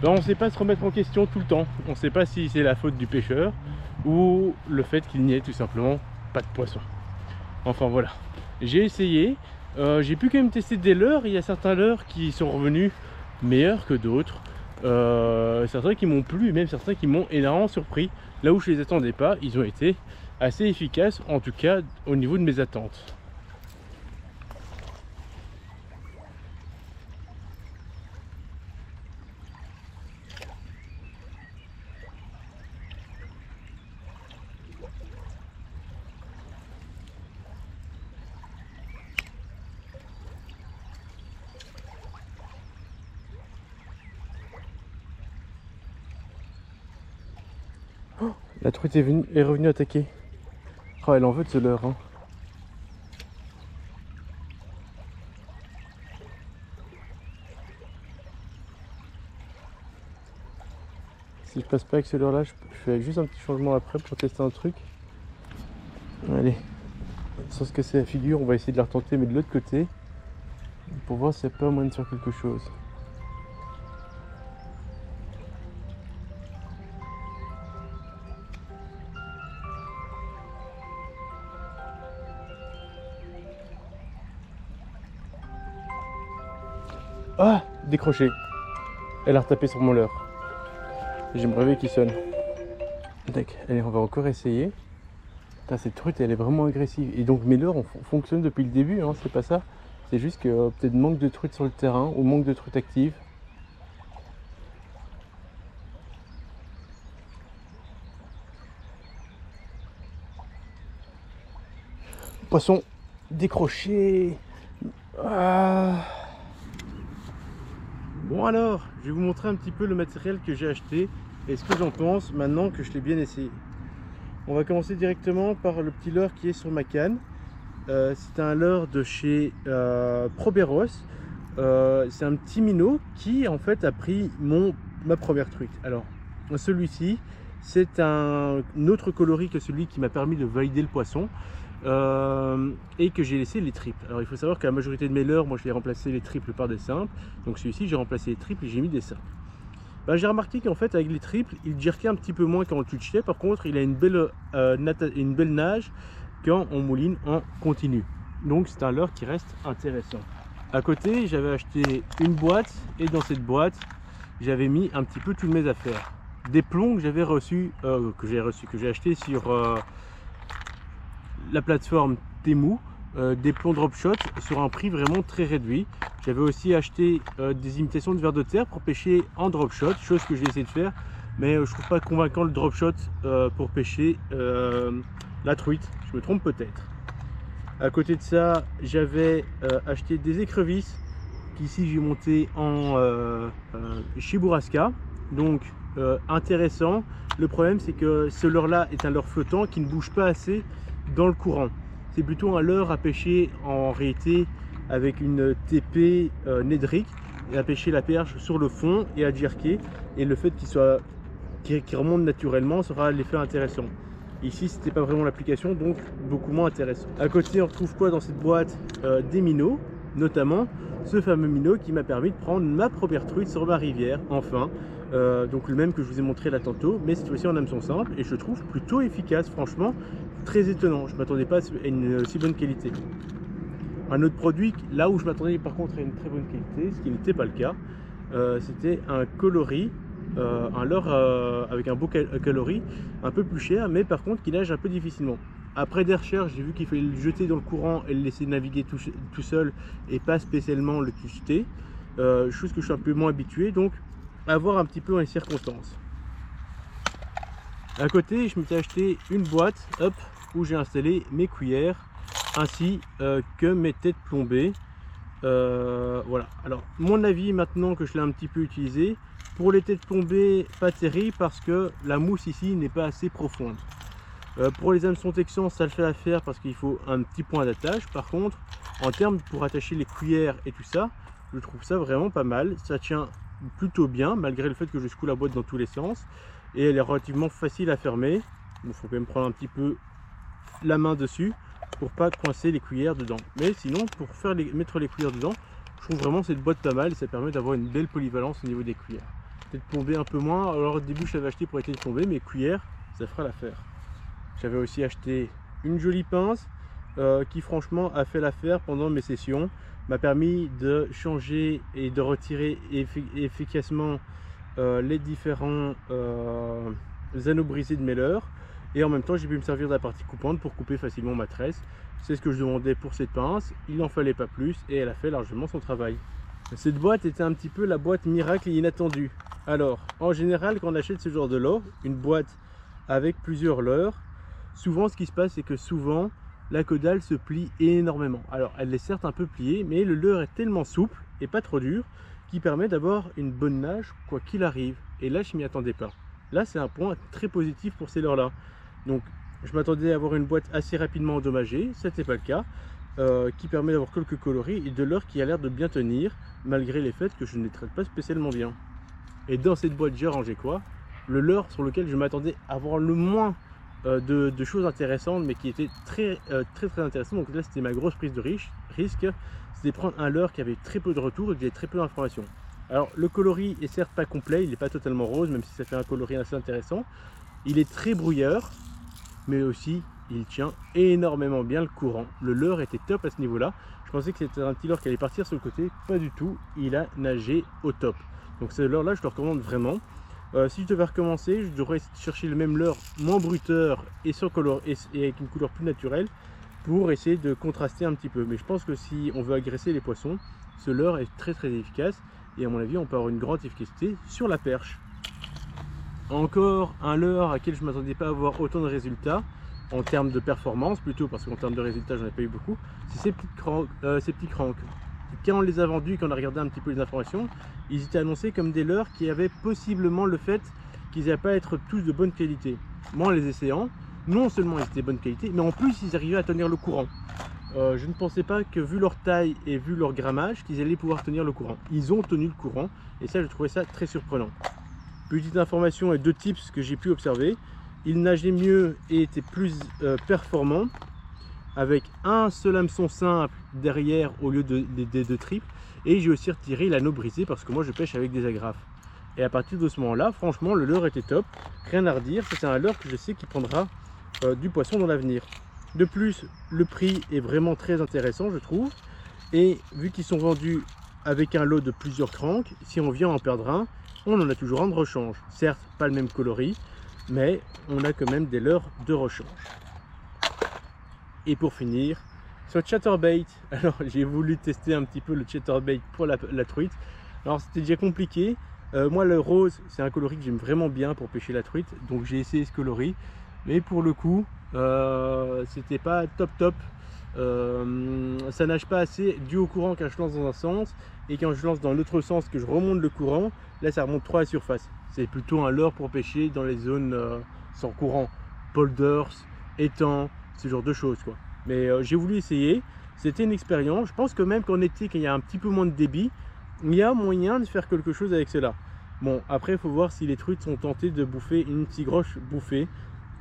on ne sait pas se remettre en question tout le temps. On ne sait pas si c'est la faute du pêcheur ou le fait qu'il n'y ait tout simplement pas de poisson. Enfin voilà, j'ai essayé, j'ai pu quand même tester des leurres. Il y a certains leurres qui sont revenus meilleurs que d'autres, certains qui m'ont plu, même certains qui m'ont énormément surpris. Là où je les attendais pas, ils ont été assez efficaces, en tout cas au niveau de mes attentes. Oh, la truite est revenue attaquer. Oh, elle en veut de ce leurre, hein. Si je passe pas avec ce leurre là, je fais juste un petit changement après pour tester un truc. Allez, sans se casser la figure, on va essayer de la retenter mais de l'autre côté pour voir s'il n'y a pas moyen de faire quelque chose. Ah, décroché. Elle a retapé sur mon leurre. J'ai mon réveil qui sonne. Tac, allez, on va encore essayer. Putain, cette truite, elle est vraiment agressive. Et donc mes leurres fonctionnent depuis le début, hein, c'est pas ça. C'est juste que peut-être manque de truites sur le terrain ou manque de truites actives. Poisson décroché. Ah. Bon alors, je vais vous montrer un petit peu le matériel que j'ai acheté et ce que j'en pense maintenant que je l'ai bien essayé. On va commencer directement par le petit leurre qui est sur ma canne. C'est un leurre de chez Proberos. C'est un petit minnow qui en fait a pris ma première truite. Alors celui-ci, c'est un autre coloris que celui qui m'a permis de valider le poisson. Et que j'ai laissé les triples. Alors il faut savoir que la majorité de mes leurres, moi je l'ai remplacé les triples par des simples. Donc celui-ci j'ai remplacé les triples et j'ai mis des simples. J'ai remarqué qu'en fait avec les triples, il jerkait un petit peu moins quand on le touchait. Par contre il a une belle nage quand on mouline en continu. Donc c'est un leurre qui reste intéressant. À côté j'avais acheté une boîte et dans cette boîte j'avais mis un petit peu toutes mes affaires. Des plombs que j'avais reçus, que j'ai acheté sur la plateforme Temu, des plombs drop shot sur un prix vraiment très réduit. J'avais aussi acheté des imitations de vers de terre pour pêcher en drop shot, chose que j'ai essayé de faire, mais je trouve pas convaincant le drop shot pour pêcher la truite. Je me trompe peut-être. À côté de ça, j'avais acheté des écrevisses qu'ici j'ai monté en Chibourazca, donc intéressant. Le problème c'est que ce leurre là est un leurre flottant qui ne bouge pas assez dans le courant. C'est plutôt un leurre à pêcher en réalité avec une TP nédrique et à pêcher la perche sur le fond et à jerker, et le fait qu'il remonte naturellement sera l'effet intéressant. Ici c'était pas vraiment l'application, donc beaucoup moins intéressant. À côté on retrouve quoi dans cette boîte? Des minots, notamment ce fameux minot qui m'a permis de prendre ma première truite sur ma rivière, enfin. Donc le même que je vous ai montré là tantôt, mais cette fois-ci en hameçon simple, et je trouve plutôt efficace, franchement très étonnant. Je ne m'attendais pas à une si bonne qualité. Un autre produit, là où je m'attendais par contre à une très bonne qualité, ce qui n'était pas le cas, c'était un coloris, un leurre avec un beau coloris, un peu plus cher, mais par contre qui nage un peu difficilement. Après des recherches, j'ai vu qu'il fallait le jeter dans le courant et le laisser naviguer tout seul et pas spécialement le twister, chose que je suis un peu moins habitué, donc à voir un petit peu dans les circonstances. À côté, je m'étais acheté une boîte, hop, où j'ai installé mes cuillères ainsi que mes têtes plombées. Voilà. Alors, mon avis maintenant que je l'ai un petit peu utilisé, pour les têtes plombées, pas terrible parce que la mousse ici n'est pas assez profonde. Pour les hameçons texans, ça le fait l'affaire parce qu'il faut un petit point d'attache. Par contre, en termes pour attacher les cuillères et tout ça, je trouve ça vraiment pas mal. Ça tient plutôt bien malgré le fait que je secoue la boîte dans tous les sens, et elle est relativement facile à fermer. Il faut quand même prendre un petit peu la main dessus pour pas coincer les cuillères dedans, mais sinon pour mettre les cuillères dedans, je trouve vraiment cette boîte pas mal et ça permet d'avoir une belle polyvalence au niveau des cuillères. Peut-être plombée un peu moins. Alors au début je l'avais acheté pour être plombée, mais cuillères ça fera l'affaire. J'avais aussi acheté une jolie pince qui franchement a fait l'affaire pendant mes sessions, m'a permis de changer et de retirer efficacement les différents anneaux brisés de mes leurres, et en même temps j'ai pu me servir de la partie coupante pour couper facilement ma tresse. C'est ce que je demandais pour cette pince, il n'en fallait pas plus et elle a fait largement son travail. Cette boîte était un petit peu la boîte miracle et inattendue. Alors en général quand on achète ce genre de leurre, une boîte avec plusieurs leurres, souvent ce qui se passe c'est que souvent la caudale se plie énormément. Alors elle est certes un peu pliée, mais le leurre est tellement souple et pas trop dur qui permet d'avoir une bonne nage quoi qu'il arrive. Et là je m'y attendais pas. Là c'est un point très positif pour ces leurres là. Donc je m'attendais à avoir une boîte assez rapidement endommagée, ce n'était pas le cas, qui permet d'avoir quelques coloris et de leurre qui a l'air de bien tenir malgré les faits que je ne les traite pas spécialement bien. Et dans cette boîte j'ai rangé quoi? Le leurre sur lequel je m'attendais à avoir le moins de choses intéressantes, mais qui était très intéressant. Donc là c'était ma grosse prise de risque, c'était prendre un leurre qui avait très peu de retour et qui avait très peu d'informations. Alors le coloris est certes pas complet, il n'est pas totalement rose, même si ça fait un coloris assez intéressant. Il est très brouilleur, mais aussi il tient énormément bien le courant. Le leurre était top à ce niveau là. Je pensais que c'était un petit leurre qui allait partir sur le côté, pas du tout, il a nagé au top. Donc ce leurre là je le recommande vraiment. Si je devais recommencer, je devrais chercher le même leurre moins bruteur et, sans color, et avec une couleur plus naturelle pour essayer de contraster un petit peu. Mais je pense que si on veut agresser les poissons, ce leurre est très efficace et à mon avis on peut avoir une grande efficacité sur la perche. Encore un leurre à laquelle je ne m'attendais pas à avoir autant de résultats en termes de performance, plutôt parce qu'en termes de résultats j'en ai pas eu beaucoup, c'est ces petits cranks. Quand on les a vendus, quand on a regardé un petit peu les informations, ils étaient annoncés comme des leurres qui avaient possiblement le fait qu'ils n'allaient pas être tous de bonne qualité. Moi en les essayant, non seulement ils étaient de bonne qualité, mais en plus ils arrivaient à tenir le courant. Je ne pensais pas que vu leur taille et vu leur grammage, qu'ils allaient pouvoir tenir le courant. Ils ont tenu le courant et ça je trouvais ça très surprenant. Petite information et 2 tips que j'ai pu observer. Ils nageaient mieux et étaient plus performants avec un seul hameçon simple derrière au lieu des 2 triples. Et j'ai aussi retiré l'anneau brisé parce que moi je pêche avec des agrafes. Et à partir de ce moment-là, franchement, le leurre était top. Rien à redire, c'est un leurre que je sais qu'il prendra du poisson dans l'avenir. De plus, le prix est vraiment très intéressant, je trouve. Et vu qu'ils sont vendus avec un lot de plusieurs cranks, si on vient en perdre un, on en a toujours un de rechange. Certes, pas le même coloris, mais on a quand même des leurres de rechange. Et pour finir, sur chatterbait, alors j'ai voulu tester un petit peu le chatterbait pour la truite. Alors c'était déjà compliqué. Moi le rose, c'est un coloris que j'aime vraiment bien pour pêcher la truite, donc j'ai essayé ce coloris. Mais pour le coup, c'était pas top. Ça nage pas assez dû au courant quand je lance dans un sens, et quand je lance dans l'autre sens que je remonte le courant, là ça remonte trop à la surface. C'est plutôt un leurre pour pêcher dans les zones sans courant, polders, étangs, ce genre de choses quoi. Mais j'ai voulu essayer, c'était une expérience. Je pense que même qu'en été, quand il y a un petit peu moins de débit, il y a moyen de faire quelque chose avec cela. Bon, après il faut voir si les truites sont tentées de bouffer une petite grosse bouffée.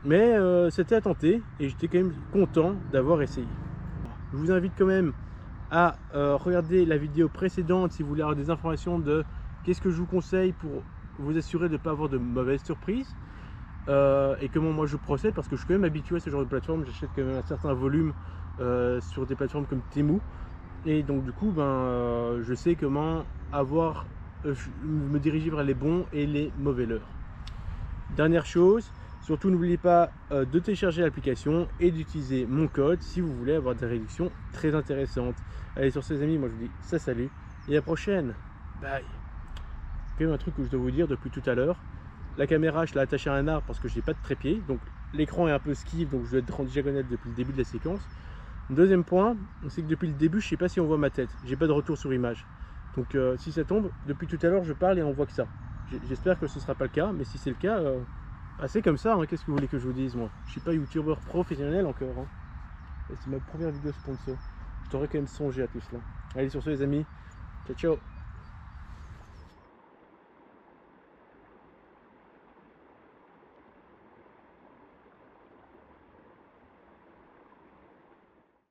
Mais c'était à tenter et j'étais quand même content d'avoir essayé. Je vous invite quand même à regarder la vidéo précédente si vous voulez avoir des informations de qu'est-ce que je vous conseille pour vous assurer de ne pas avoir de mauvaises surprises et comment moi je procède, parce que je suis quand même habitué à ce genre de plateforme. J'achète quand même un certain volume sur des plateformes comme Temu et donc du coup je sais comment me diriger vers les bons et les mauvais leurres. Dernière chose, surtout n'oubliez pas de télécharger l'application et d'utiliser mon code si vous voulez avoir des réductions très intéressantes. Allez, sur ces amis, moi je vous dis ça salut et à la prochaine. Bye. Quand même un truc que je dois vous dire depuis tout à l'heure, la caméra je l'ai attachée à un arbre parce que je n'ai pas de trépied, donc l'écran est un peu skive, donc je dois être en diagonale depuis le début de la séquence. Deuxième point, c'est que depuis le début je ne sais pas si on voit ma tête, j'ai pas de retour sur image. Donc si ça tombe, depuis tout à l'heure je parle et on voit que ça. J'espère que ce ne sera pas le cas, mais si c'est le cas, c'est comme ça, hein. Qu'est-ce que vous voulez que je vous dise moi? Je suis pas youtubeur professionnel encore, hein. C'est ma première vidéo sponsor. Je t'aurais quand même songé à tout cela. Allez, sur ce les amis, ciao ciao.